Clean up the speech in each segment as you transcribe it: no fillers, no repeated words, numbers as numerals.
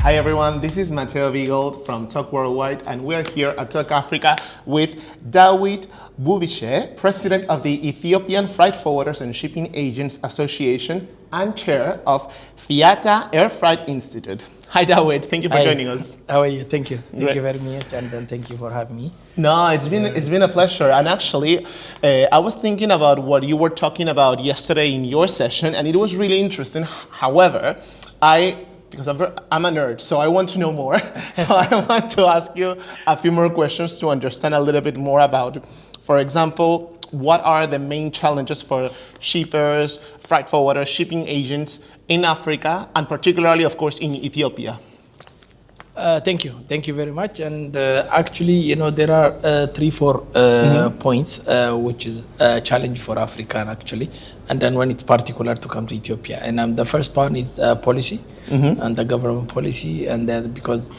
Hi everyone, this is Mateo Vigold from TOC Worldwide, and we're here at TOC Africa with Dawit Woubishet, President of the Ethiopian Freight Forwarders and Shipping Agents Association and Chair of FIATA Air Freight Institute. Hi Dawit, thank you for joining us. How are you? Thank you. Thank you very much, and thank you for having me. No, it's been a pleasure. And actually, I was thinking about what you were talking about yesterday in your session, and it was really interesting. However, because I'm a nerd, so I want to know more. So I want to ask you a few more questions to understand a little bit more about, for example, what are the main challenges for shippers, freight forwarders, shipping agents in Africa, and particularly, of course, in Ethiopia? Thank you. Thank you very much. And actually, there are 3-4 points which is a challenge for African actually, and then when it's particular to come to Ethiopia. And the first one is policy and the government policy, and then because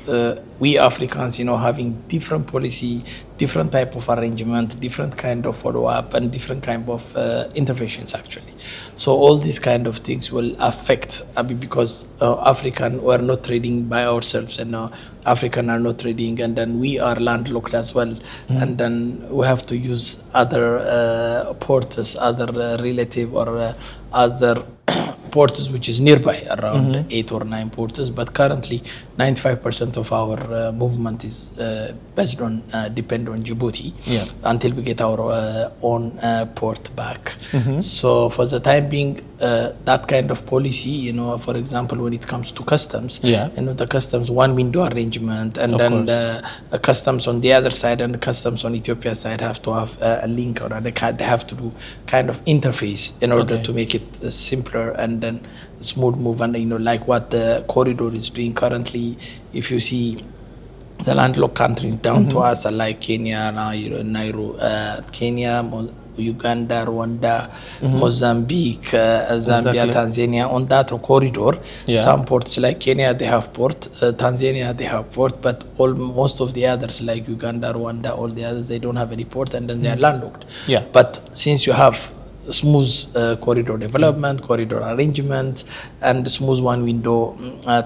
we Africans, having different policy, different type of arrangement, different kind of follow-up, and different kind of interventions actually. So all these kind of things will affect because African were not trading by ourselves, and African are not trading, and then we are landlocked as well, and then we have to use other ports, other relative or other ports which is nearby, around 8 or 9 ports, but currently 95% of our movement is based on depend on Djibouti until we get our own port back. So for the time being, that kind of policy, for example, when it comes to customs, the customs one window arrangement, and then the customs on the other side and the customs on Ethiopia side have to have a link, or they have to do kind of interface in order to make it simpler and then smooth move. And like what the corridor is doing currently, if you see the landlocked countries down to us, like Kenya, Kenya, Uganda, Rwanda, Mozambique, Zambia, Tanzania, on that corridor. Some ports like Kenya, they have port, Tanzania, they have port, but most of the others like Uganda, Rwanda, all the others, they don't have any port, and then they are landlocked. But since you have smooth corridor development, corridor arrangement, and smooth one window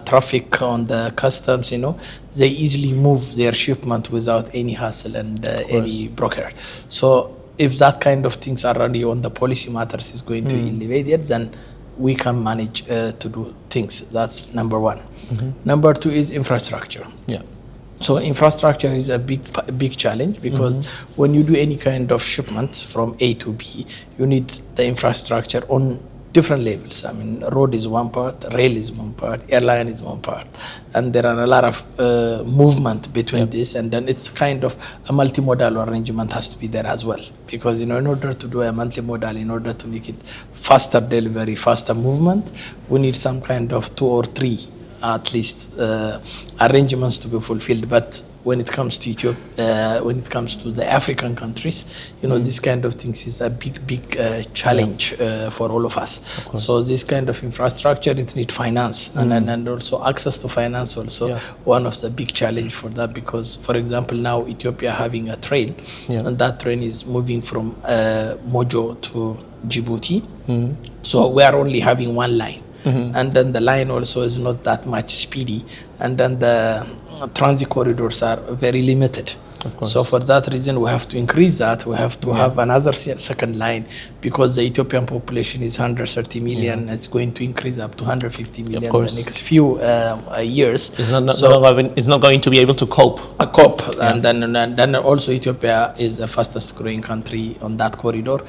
traffic on the customs, they easily move their shipment without any hassle and any broker. So if that kind of things are already on the policy matters is going to elevate it, then we can manage to do things. That's number one. Number two is infrastructure. So infrastructure is a big challenge, because when you do any kind of shipment from A to B, you need the infrastructure on different levels. I mean, road is one part, rail is one part, airline is one part, and there are a lot of movement between this, and then it's kind of a multimodal arrangement has to be there as well, because in order to do a multimodal, in order to make it faster delivery, faster movement, we need some kind of 2 or 3 at least arrangements to be fulfilled. But when it comes to Ethiopia, when it comes to the African countries, this kind of things is a big challenge for all of us. So this kind of infrastructure, it needs finance, and also access to finance also one of the big challenge for that, because for example now Ethiopia having a train, and that train is moving from Mojo to Djibouti. So we are only having one line. And then the line also is not that much speedy, and then the transit corridors are very limited. So for that reason, we have to increase that. We have to have another second line, because the Ethiopian population is 130 million. It's going to increase up to 150 million in the next few years. It's not going to be able to cope. And then also Ethiopia is the fastest growing country on that corridor.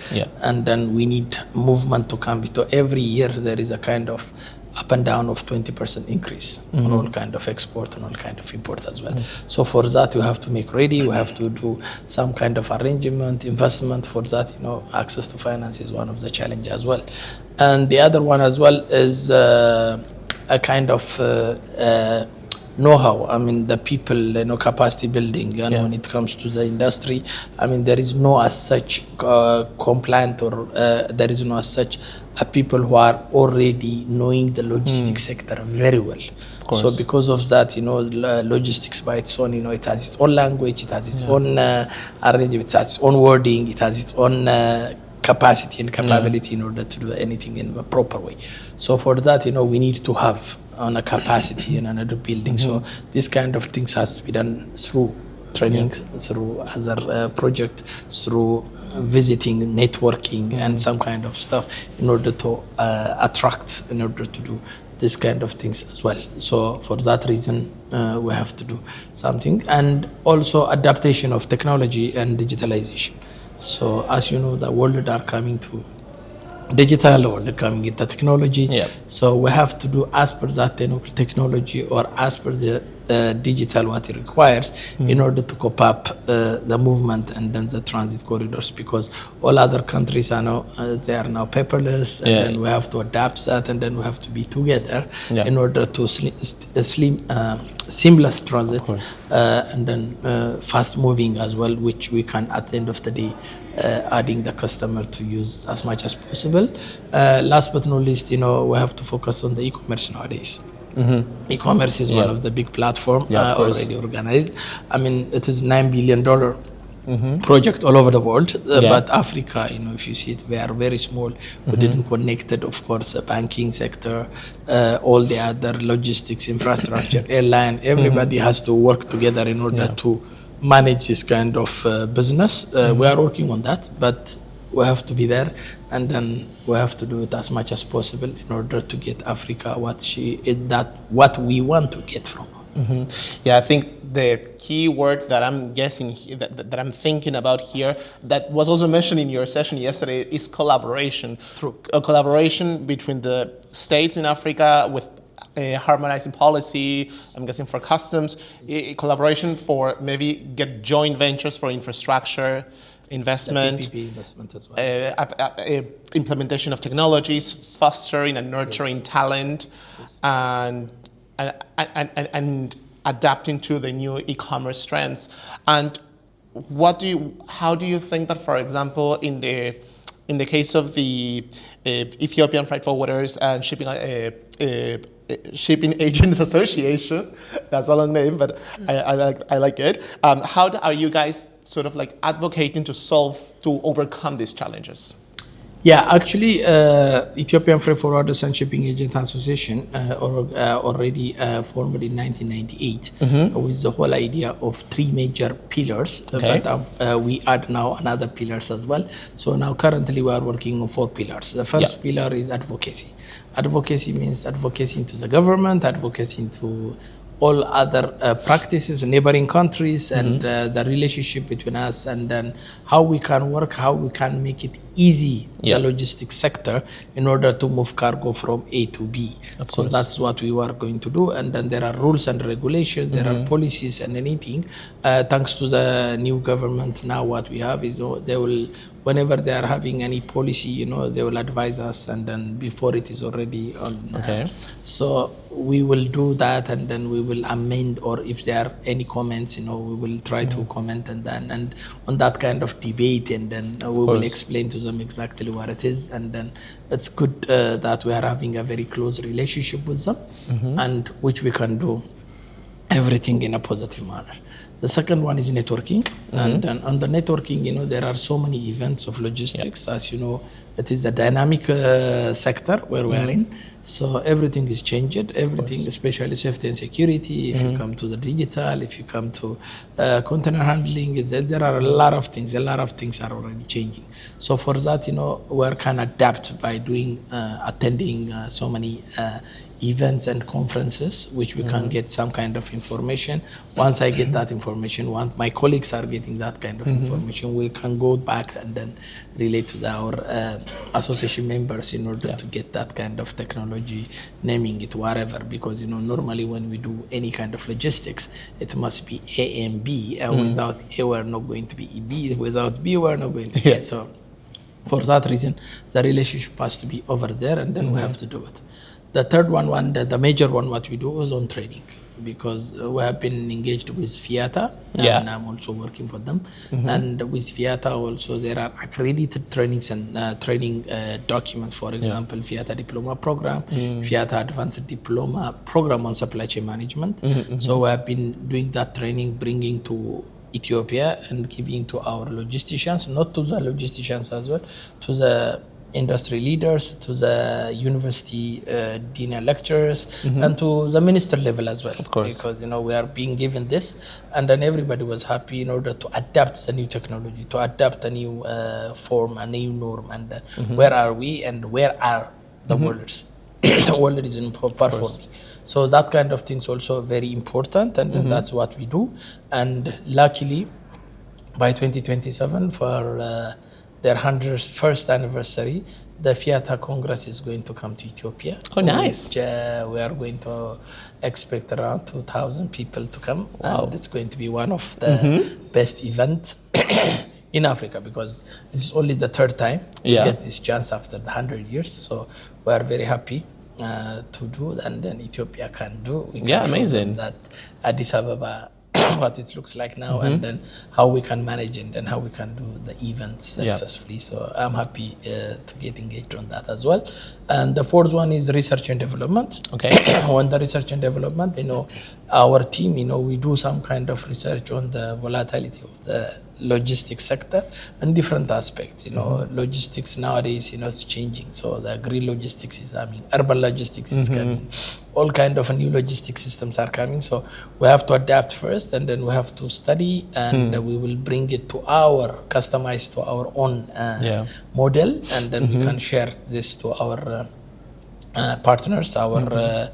And then we need movement to come. So every year there is a kind of up and down of 20% increase on all kind of export and all kind of import as well. So for that, we have to make ready. We have to do some kind of arrangement, investment for that. Access to finance is one of the challenge as well. And the other one as well is a kind of know-how. I mean, the people, capacity building, and when it comes to the industry, I mean, there is no as such compliant, or there is no as such people who are already knowing the logistics sector very well. So because of that, logistics by its own, it has its own language, it has its own arrangement, it has its own wording, it has its own capacity and capability in order to do anything in a proper way. So for that, we need to have on a capacity in another building. So this kind of things has to be done through training, through other project, through visiting, networking, and some kind of stuff in order to attract, in order to do this kind of things as well. So for that reason, we have to do something, and also adaptation of technology and digitalization. So as you know, the world are coming to digital, or they're coming into technology. So we have to do as per that technology, or as per the digital what it requires in order to cope up the movement and then the transit corridors, because all other countries are now they are now paperless, and then we have to adapt that, and then we have to be together in order to seamless transit, and then fast moving as well, which we can at the end of the day adding the customer to use as much as possible. Last but not least, we have to focus on the e-commerce nowadays. E-commerce is one of the big platforms already organized. I mean, it is $9 billion project all over the world, but Africa, if you see it, we are very small. We didn't connect it, of course, the banking sector, all the other logistics, infrastructure, airline, everybody has to work together in order to manage this kind of business. We are working on that, but we have to be there, and then we have to do it as much as possible in order to get Africa what we want to get from her. Yeah, I think the key word that I'm guessing that I'm thinking about here, that was also mentioned in your session yesterday, is collaboration. True. A collaboration between the states in Africa with harmonizing policy, I'm guessing for customs, collaboration for maybe get joint ventures for infrastructure, investment, PPP investment as well. implementation of technologies, fostering and nurturing talent, and adapting to the new e-commerce trends. And how do you think that, for example, in the case of the Ethiopian freight forwarders and shipping agents association, that's a long name, but I like it. How are you guys sort of like advocating to overcome these challenges? Yeah, actually, Ethiopian Freight Forwarders and Shipping Agent Association already formed in 1998 with the whole idea of 3 major pillars, but we add now another pillars as well. So now currently we are working on 4 pillars. The first pillar is advocacy. Advocacy means advocacy to the government, advocacy to all other practices in neighboring countries, and the relationship between us, and then how we can work, how we can make it easy, the logistics sector, in order to move cargo from A to B. So that's what we were going to do. And then there are rules and regulations, there are policies and anything. Thanks to the new government now, what we have is they will, whenever they are having any policy, they will advise us, and then before it is already on. So we will do that, and then we will amend, or if there are any comments, we will try to comment, and then on that kind of debate, and then we will explain to them exactly what it is. And then it's good that we are having a very close relationship with them, and which we can do everything in a positive manner. The second one is networking, and then on the networking, there are so many events of logistics. As you know, it is a dynamic sector where we are in. So everything is changed, everything, especially safety and security. If you come to the digital, if you come to container handling, there are a lot of things are already changing. So for that, we can adapt by doing, attending so many events and conferences, which we can get some kind of information. Once I get that information, once my colleagues are getting that kind of information, we can go back and then relate to our association members in order to get that kind of technology, naming it whatever, because normally when we do any kind of logistics, it must be A and B, and without A we're not going to be B, without B we're not going to get. So for that reason, the relationship has to be over there, and then we have to do it. The third one, the major one, what we do is on training, because we have been engaged with FIATA, and I'm also working for them. And with FIATA also, there are accredited trainings and training documents. For example, FIATA Diploma Program, FIATA Advanced Diploma Program on Supply Chain Management. So we have been doing that training, bringing to Ethiopia and giving to our logisticians, not to the logisticians as well, to the industry leaders, to the university dean lecturers, and to the minister level as well. Of course. Because, we are being given this, and then everybody was happy in order to adapt the new technology, to adapt a new form, a new norm, and where are we and where are the worlders? The world is in performing. So that kind of things also very important, and that's what we do. And luckily, by 2027, for their 101st anniversary, the EFFSAA Congress is going to come to Ethiopia. Oh, nice. Which, we are going to expect around 2,000 people to come. Wow. And it's going to be one of the best events in Africa, because it's only the third time we get this chance after the 100 years. So we are very happy to do, and then Ethiopia can do. We can amazing. that Addis Ababa, what it looks like now, and then how we can manage it and how we can do the events successfully. So I'm happy to get engaged on that as well. And the fourth one is research and development. Okay. On the research and development, our team, we do some kind of research on the volatility of the logistics sector and different aspects. Logistics nowadays, it's changing. So the green logistics is coming, urban logistics is coming, all kind of new logistic systems are coming. So we have to adapt first, and then we have to study, and we will bring it to customized to our own model, and then we can share this to our partners, our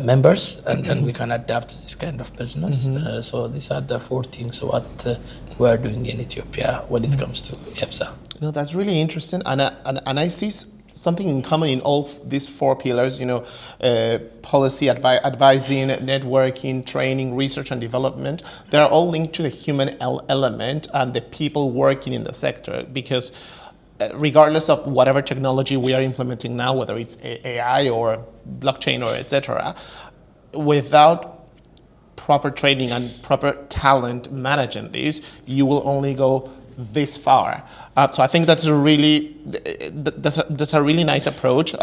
members, and then we can adapt this kind of business. So these are the four things what we are doing in Ethiopia when it comes to EFFSAA. That's really interesting, and I see something in common in all these four pillars. Policy, advising, networking, training, research and development. They are all linked to the human element and the people working in the sector, because regardless of whatever technology we are implementing now, whether it's AI or blockchain or etc., without proper training and proper talent managing this, you will only go this far. So I think that's a really nice approach.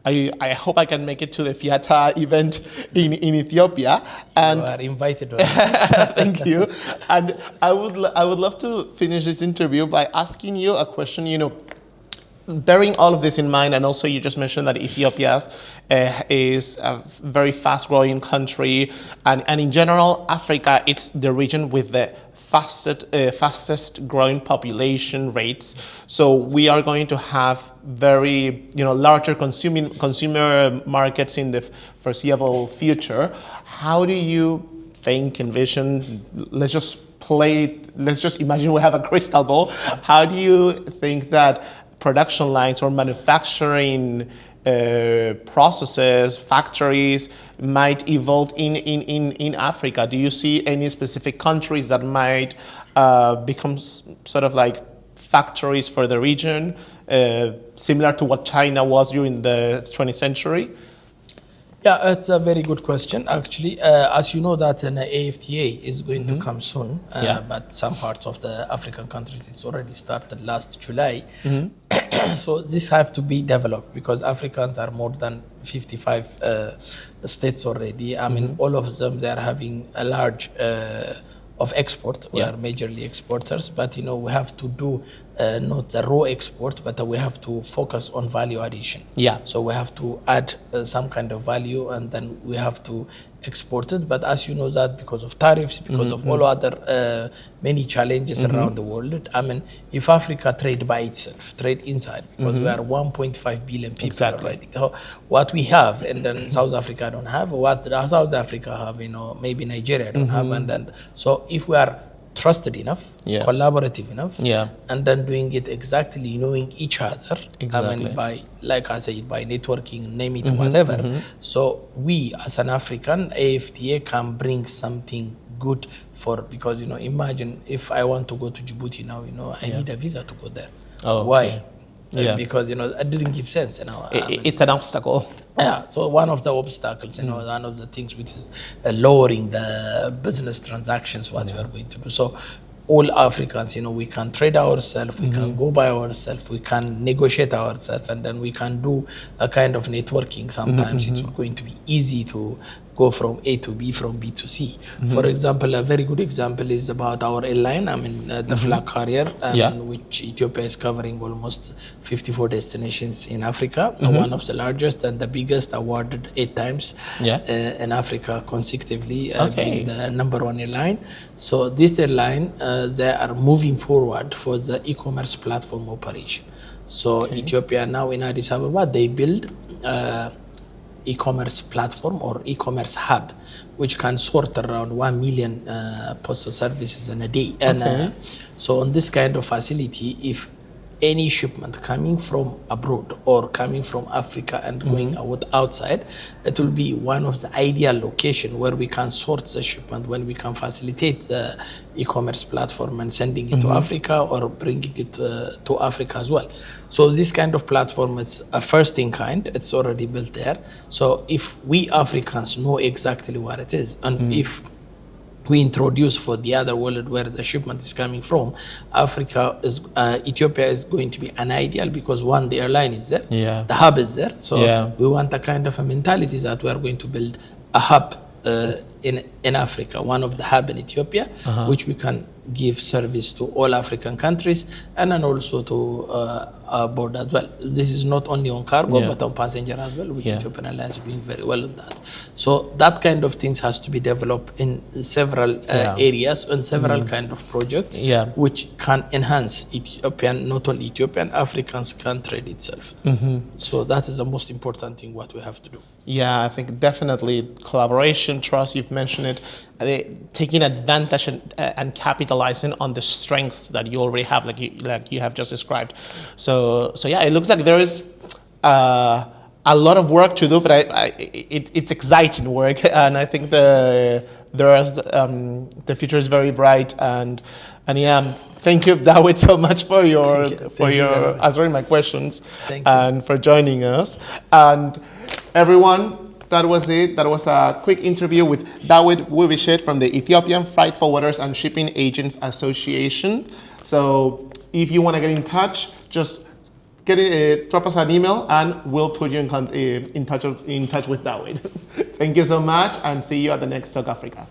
I hope I can make it to the EFFSAA event in Ethiopia. And you are invited. Thank you. And I would love to finish this interview by asking you a question. Bearing all of this in mind, and also you just mentioned that Ethiopia is a very fast-growing country, and in general, Africa, it's the region with the fastest growing population rates. So we are going to have very larger consumer markets in the foreseeable future. How do you envision? Let's just imagine we have a crystal ball. How do you think that production lines or manufacturing processes, factories might evolve in Africa? Do you see any specific countries that might become sort of like factories for the region, similar to what China was during the 20th century? Yeah, it's a very good question. Actually, as you know that an EFFSAA is going to come soon, but some parts of the African countries it's already started last July. So this have to be developed, because Africans are more than 55 states already. I mean, all of them, they are having a large of export. We are majorly exporters, but we have to do not the raw export, but we have to focus on value addition. So we have to add some kind of value, and then we have to export it. But as you know that because of tariffs, because of all other many challenges around the world, I mean, if Africa trade by itself, trade inside, because we are 1.5 billion people already. So what we have, and then South Africa don't have, what South Africa have, maybe Nigeria don't have, and then so if we are trusted enough, collaborative enough, and then doing it exactly, knowing each other. I mean, by, like I said, by networking, name it, whatever. So we, as an African, EFFSAA can bring something good for, because, imagine if I want to go to Djibouti now, I need a visa to go there. Why? Because, it didn't give sense. It's an obstacle. Yeah, so one of the obstacles, one of the things which is lowering the business transactions, what we are going to do. So all Africans, we can trade ourselves, we can go by ourselves, we can negotiate ourselves, and then we can do a kind of networking. Sometimes it's going to be easy to go from A to B, from B to C. For example, a very good example is about our airline. I mean, the flag carrier, which Ethiopia is covering almost 54 destinations in Africa, one of the largest and the biggest, awarded 8 times in Africa consecutively, being the #1 airline. So this airline, they are moving forward for the e-commerce platform operation. So Ethiopia now in Addis Ababa, they build e-commerce platform or e-commerce hub, which can sort around 1 million postal services in a day. And so on this kind of facility, if any shipment coming from abroad or coming from Africa and going out outside, it will be one of the ideal location where we can sort the shipment, when we can facilitate the e-commerce platform and sending it to Africa or bringing it to Africa as well. So this kind of platform is a first in kind. It's already built there. So if we Africans know exactly what it is, and if we introduce for the other world where the shipment is coming from, Ethiopia is going to be an ideal, because one, the airline is there, the hub is there. So we want a kind of a mentality that we are going to build a hub in Africa, one of the hub in Ethiopia, which we can give service to all African countries, and then also to board as well. This is not only on cargo, but on passenger as well, which Ethiopian Airlines is doing very well on that. So that kind of things has to be developed in several areas, and several kind of projects, which can enhance Ethiopian, not only Ethiopian, Africans can trade itself. So that is the most important thing what we have to do. Yeah, I think definitely collaboration, trust, you've mentioned it, taking advantage and capitalizing on the strengths that you already have, like you have just described. So yeah, it looks like there is a lot of work to do, but it's exciting work, and I think the future is very bright. And yeah, thank you, Dawit, so much for your answering my questions and for joining us. And everyone, that was it. That was a quick interview with Dawit Woubishet from the Ethiopian Freight Forwarders and Shipping Agents Association. So if you want to get in touch, just drop us an email and we'll put you in touch with Dawit. Thank you so much, and see you at the next TOC Africa.